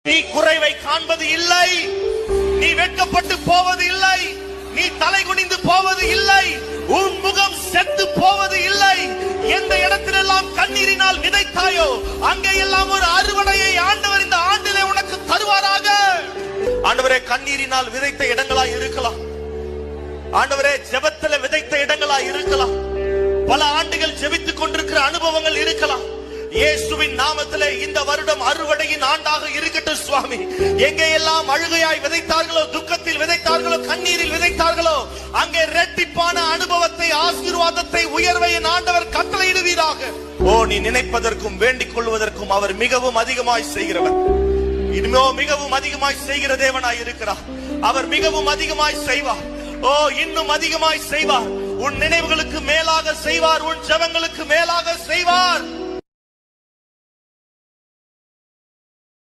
நீ குறைவை காண்பது இல்லை, நீ வெட்கப்பட்டு போவது இல்லை, நீ தலை குனிந்து போவது இல்லை, உன் முகம் செத்து போவது இல்லை. எந்த இடத்திலெல்லாம் கண்ணீரினால் விதைத்தாயோ அங்கெல்லாம் ஒரு அறுவடையை ஆண்டவர் இந்த ஆண்டிலே உனக்கு தருவாராக. ஆண்டவரே, கண்ணீரினால் விதைத்த இடங்களா இருக்கலாம், ஆண்டவரே ஜெபத்தில் விதைத்த இடங்களா இருக்கலாம், பல ஆண்டுகள் ஜெபித்துக் கொண்டிருக்கிற அனுபவங்கள் இருக்கலாம். இயேசுவின் நாமத்திலே இந்த வருடம் அறுவடையின் ஆண்டாக இருக்கட்டும் சுவாமி. எங்கே எல்லாம் அழுகையாய் விதைத்தார்களோ, துக்கத்தில் விதைத்தார்களோ, கண்ணீரில் விதைத்தார்களோ, அங்கே இரட்டிப்பான அனுபவத்தை, ஆசீர்வாதத்தை, உயர்வை ஆண்டவர் கட்டளையிடுவீராக. ஓ, நீ நினைப்பதற்கும் வேண்டிக் கொள்வதற்கும் அவர் மிகவும் அதிகமாய் செய்கிறவர். இனிமே மிகவும் அதிகமாய் செய்கிற தேவனாய் இருக்கிறார். அவர் மிகவும் அதிகமாய் செய்வார். ஓ, இன்னும் அதிகமாய் செய்வார். உன் நினைவுகளுக்கு மேலாக செய்வார், உன் ஜெபங்களுக்கு மேலாக செய்வார்.